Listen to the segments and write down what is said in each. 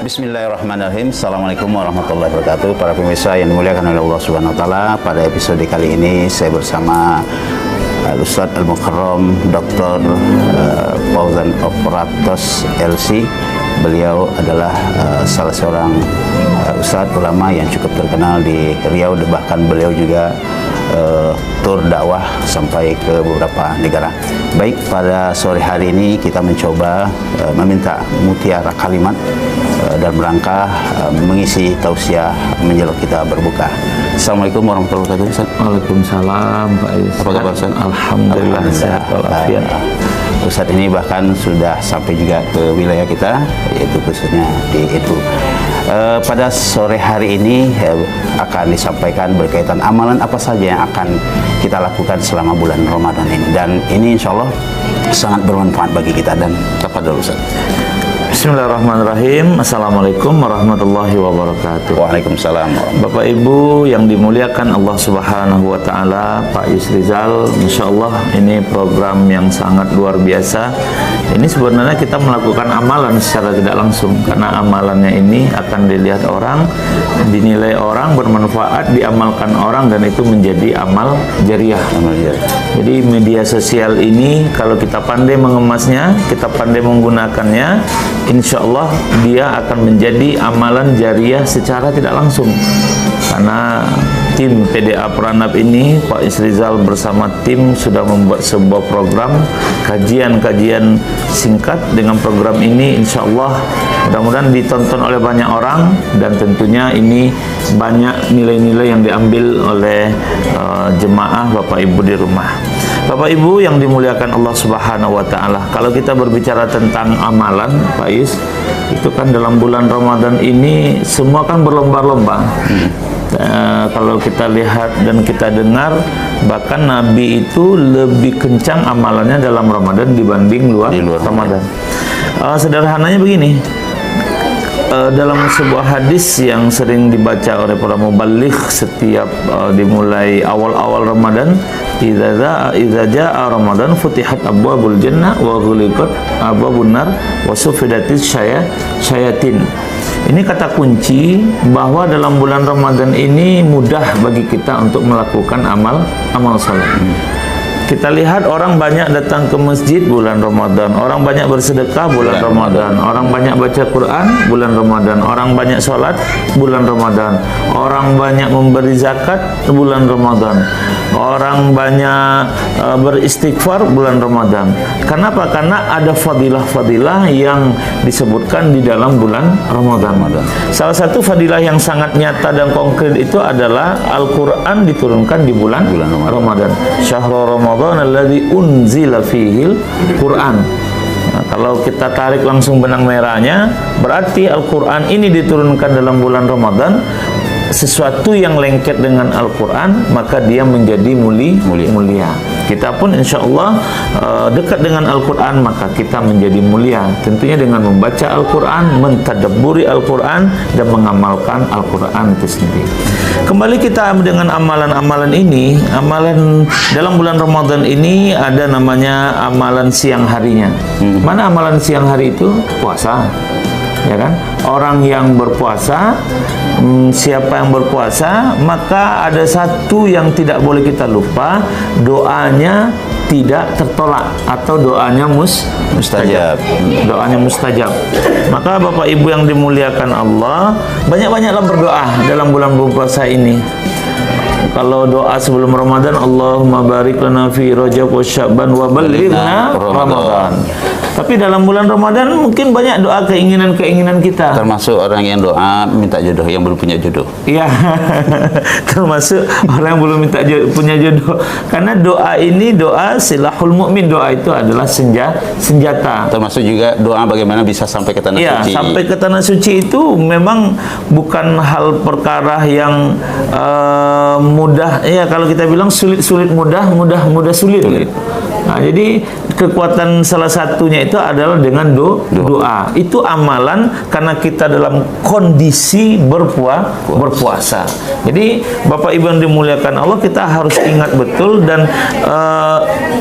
Bismillahirrahmanirrahim. Assalamualaikum warahmatullahi wabarakatuh. Para pemirsa yang dimuliakan oleh Allah Subhanahu wa taala, pada episode kali ini saya bersama Ustadz Al-Mukarram Dr. Fauzan Operatos LC. Beliau adalah salah seorang ustadz ulama yang cukup terkenal di Riau, bahkan beliau juga tur dakwah sampai ke beberapa negara. Baik, pada sore hari ini kita mencoba meminta mutiara kalimat dan rangka mengisi tausiah menjelang kita berbuka. Assalamualaikum warahmatullahi wabarakatuh. Waalaikumsalam Pak Is. Apa kabar Ustaz? Alhamdulillah sehat walafiat. Ustaz ini bahkan sudah sampai juga ke wilayah kita, yaitu khususnya di Edu. Pada sore hari ini akan disampaikan berkaitan amalan apa saja yang akan kita lakukan selama bulan Ramadan ini, dan ini insya Allah sangat bermanfaat bagi kita. Dan tafadhol Ustaz. Bismillahirrahmanirrahim. Assalamualaikum warahmatullahi wabarakatuh. Waalaikumsalam. Bapak Ibu yang dimuliakan Allah Subhanahu wa taala, Pak Yusrizal, insyaallah ini program yang sangat luar biasa. Ini sebenarnya kita melakukan amalan secara tidak langsung, karena amalannya ini akan dilihat orang, dinilai orang, bermanfaat, diamalkan orang, dan itu menjadi amal jariah. Jadi media sosial ini kalau kita pandai mengemasnya, kita pandai menggunakannya, insya Allah dia akan menjadi amalan jariah secara tidak langsung. Karena tim PDA Peranap ini, Pak Isrizal bersama tim sudah membuat sebuah program kajian-kajian singkat. Dengan program ini insya Allah mudah-mudahan ditonton oleh banyak orang, dan tentunya ini banyak nilai-nilai yang diambil oleh jemaah Bapak Ibu di rumah. Bapak Ibu yang dimuliakan Allah Subhanahu wa taala, kalau kita berbicara tentang amalan, Pak Is, itu kan dalam bulan Ramadan ini semua kan berlomba-lomba. Kalau kita lihat dan kita dengar, bahkan Nabi itu lebih kencang amalannya dalam Ramadan dibanding luar Ramadan. Sederhananya begini, dalam sebuah hadis yang sering dibaca oleh para muballigh setiap dimulai awal-awal Ramadan, idza jaa Ramadan futihat abwabul jannah wa ghuliqat abwabun nar wa sufidatis syayatin. Ini kata kunci bahwa dalam bulan Ramadan ini mudah bagi kita untuk melakukan amal saleh. Kita lihat orang banyak datang ke masjid bulan Ramadan, orang banyak bersedekah bulan Ramadan, orang banyak baca Quran bulan Ramadan, orang banyak sholat bulan Ramadan, orang banyak memberi zakat bulan Ramadan, orang banyak beristighfar bulan Ramadan. Kenapa? Karena ada fadilah-fadilah yang disebutkan di dalam bulan Ramadan. Salah satu fadilah yang sangat nyata dan konkret itu adalah Al-Quran diturunkan di bulan Ramadan. Syahrul Ramadan alladzi unzila fihil Quran. Nah, kalau kita tarik langsung benang merahnya, berarti Al-Quran ini diturunkan dalam bulan Ramadan. Sesuatu yang lengket dengan Al-Quran, maka dia menjadi mulia. Kita pun insya Allah dekat dengan Al-Quran, maka kita menjadi mulia. Tentunya dengan membaca Al-Quran, mentadabburi Al-Quran, dan mengamalkan Al-Quran itu sendiri. Kembali kita dengan amalan-amalan ini. Amalan dalam bulan Ramadan ini ada namanya amalan siang harinya. Mana amalan siang hari itu? Puasa. Ya kan? Orang yang berpuasa, siapa yang berpuasa, maka ada satu yang tidak boleh kita lupa, doanya tidak tertolak atau doanya mustajab. Doanya mustajab. Maka Bapak Ibu yang dimuliakan Allah, banyak-banyaklah berdoa dalam bulan berpuasa ini. Kalau doa sebelum Ramadan, Allahumma barik lana fi Rajab wa Sya'ban wa balighna Ramadan. Tapi dalam bulan Ramadan mungkin banyak doa keinginan-keinginan kita. Termasuk orang yang doa minta jodoh yang belum punya jodoh. Iya, termasuk orang yang belum punya jodoh. Karena doa ini doa silahul mukmin, doa itu adalah senjata. Termasuk juga doa bagaimana bisa sampai ke tanah suci. Sampai ke tanah suci itu memang bukan hal perkara yang mudah. Ya, kalau kita bilang sulit mudah sulit. Nah, jadi kekuatan salah satunya itu adalah dengan doa. Itu amalan karena kita dalam kondisi berpuasa. Jadi Bapak Ibu yang dimuliakan Allah, kita harus ingat betul dan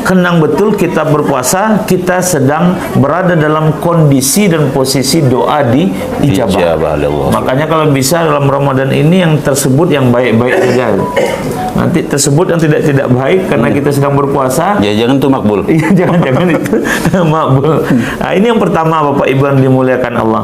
kenang betul kita berpuasa, kita sedang berada dalam kondisi dan posisi doa diijabah. Makanya kalau bisa dalam Ramadan ini yang tersebut yang baik-baik saja. Nanti tersebut yang tidak baik karena kita sedang berpuasa. Ya jangan tuh makbul. Iya, jangan itu makbul. Nah, ini yang pertama Bapak Ibu yang dimuliakan Allah.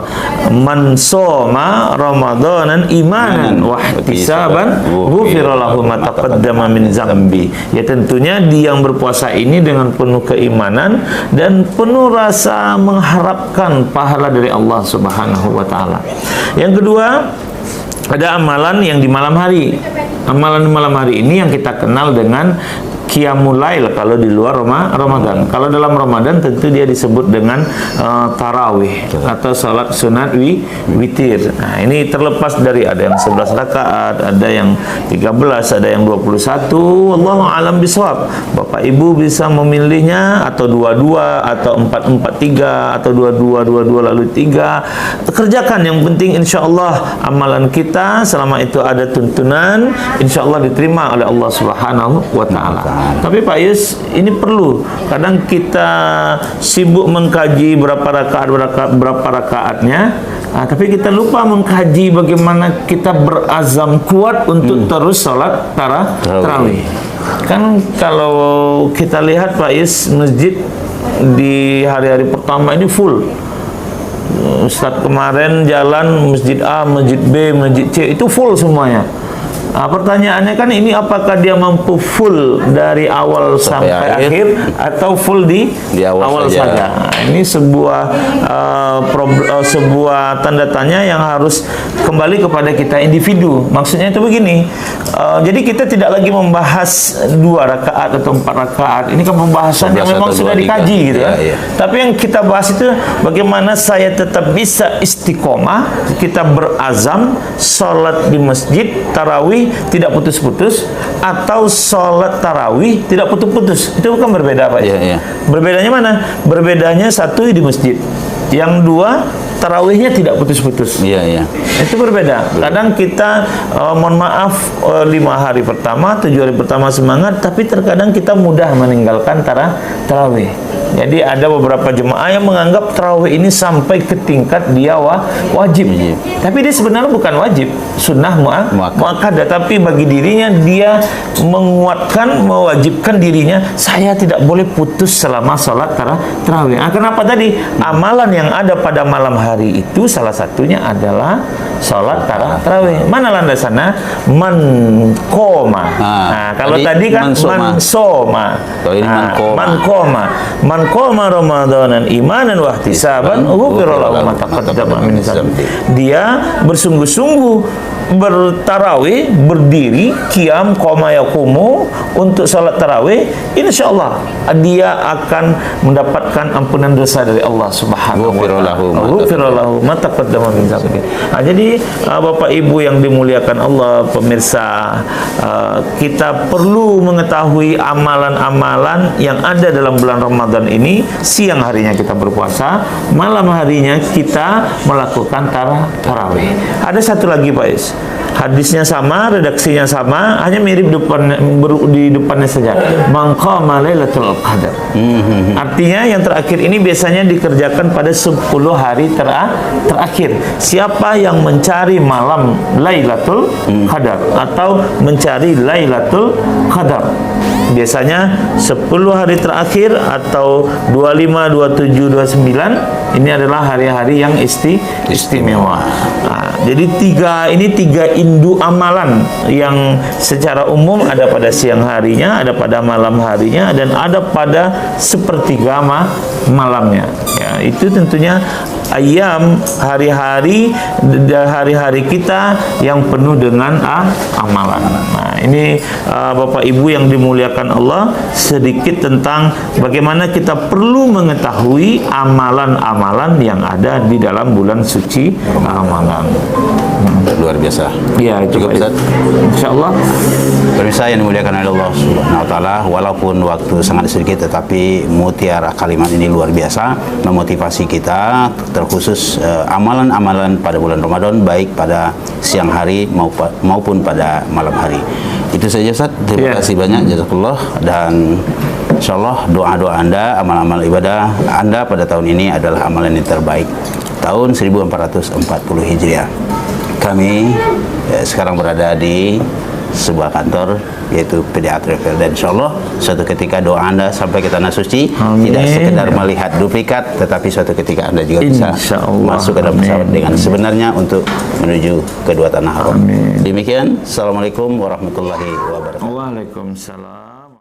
Man shoma ramadanan imanan wa ihtisaban ghufira lahu ma taqaddama min dzambi. Ya tentunya dia yang berpuasa ini dengan penuh keimanan dan penuh rasa mengharapkan pahala dari Allah Subhanahu wa taala. Yang kedua, ada amalan yang di malam hari. Amalan di malam hari ini yang kita kenal dengan Qiyamul Lail kalau di luar Ramadan. Kalau dalam Ramadan tentu dia disebut dengan tarawih atau salat sunat witir. Nah, ini terlepas dari ada yang 11 rakaat, ada yang 13, ada yang 21. Wallahu a'lam bishawab. Bapak Ibu bisa memilihnya atau 22 atau 443 atau 22 lalu 3. Kerjakan, yang penting insyaallah amalan kita selama itu ada tuntunan insyaallah diterima oleh Allah Subhanahu wa taala. Tapi Pak Yus, ini perlu. Kadang kita sibuk mengkaji berapa rakaatnya, tapi kita lupa mengkaji bagaimana kita berazam kuat untuk terus sholat tarawih. Kan kalau kita lihat Pak Yus, masjid di hari-hari pertama ini full. Ustadz kemarin jalan masjid A, masjid B, masjid C itu full semuanya. Nah, pertanyaannya kan ini apakah dia mampu full dari awal sampai akhir atau full di awal saja. Nah, ini sebuah sebuah tanda tanya yang harus kembali kepada kita individu. Maksudnya itu begini. Jadi kita tidak lagi membahas 2 rakaat atau 4 rakaat. Ini kan pembahasan yang memang sudah dikaji gitu ya. Tapi yang kita bahas itu bagaimana saya tetap bisa istiqomah, kita berazam sholat di masjid tarawih tidak putus-putus, atau sholat tarawih tidak putus-putus. Itu bukan berbeda Pak. Berbedanya mana? Berbedanya satu di masjid, yang 2 tarawihnya tidak putus-putus. Itu berbeda. Kadang kita mohon maaf 5 hari pertama, 7 hari pertama semangat, tapi terkadang kita mudah meninggalkan tarawih. Jadi ada beberapa jemaah yang menganggap tarawih ini sampai ke tingkat dia wajib. Tapi dia sebenarnya bukan wajib, sunnah muakkadah. Tapi bagi dirinya dia menguatkan, mewajibkan dirinya, saya tidak boleh putus selama sholat tarawih. Kenapa tadi? Amalan yang ada pada malam hari itu salah satunya adalah sholat tarawih. Mana landasannya? Man qoma. Nah, kalau tadi kan man soma. Kalau ini man qoma. Man qoma ramadanan imanan wa ihtisaban ghufira lahu ma taqaddama min dzambi. Dia bersungguh-sungguh bertarawih, berdiri, qiyam, qoma yaqumu untuk salat tarawih, insyaallah dia akan mendapatkan ampunan dosa dari Allah Subhanahu wa taala. Ghufira lahu ma taqaddama min dzambi. Jadi Bapak Ibu yang dimuliakan Allah, pemirsa, kita perlu mengetahui amalan-amalan yang ada dalam bulan Ramadan ini. Siang harinya kita berpuasa, malam harinya kita melakukan tarawih. Ada satu lagi Pak Is, hadisnya sama, redaksinya sama, hanya mirip di depannya saja. Man qama lailatul qadar. Artinya yang terakhir ini biasanya dikerjakan pada 10 hari terakhir. Siapa yang mencari malam Lailatul Qadar atau mencari Lailatul Qadar, biasanya 10 hari terakhir atau 25, 27, 29 ini adalah hari-hari yang istimewa. Nah, jadi tiga induk amalan yang secara umum ada pada siang harinya, ada pada malam harinya, dan ada pada sepertiga malamnya. Ya, itu tentunya ayam, hari-hari kita yang penuh dengan amalan. Nah, ini Bapak Ibu yang dimuliakan Allah, sedikit tentang bagaimana kita perlu mengetahui amalan-amalan yang ada di dalam bulan suci Ramadan. luar biasa. Iya, Cukup, Ustaz? Insyaallah. Pemirsa yang dimuliakan oleh Allah Subhanahu wa taala, walaupun waktu sangat sedikit tetapi mutiara kalimat ini luar biasa memotivasi kita, terkhusus amalan-amalan pada bulan Ramadan, baik pada siang hari maupun pada malam hari. Itu saja, Ustaz. Terima kasih banyak, jazakallah. Dan insyaallah doa-doa Anda, amal-amal ibadah Anda pada tahun ini adalah amalan yang terbaik tahun 1440 Hijriah. Kami sekarang berada di sebuah kantor yaitu PDA Travel, dan insyaallah suatu ketika doa Anda sampai ke tanah suci. Amin. Tidak sekedar melihat duplikat, tetapi suatu ketika Anda juga bisa masuk ke dalam pesawat dengan sebenarnya untuk menuju kedua tanah haram. Demikian, assalamualaikum warahmatullahi wabarakatuh. Waalaikumsalam.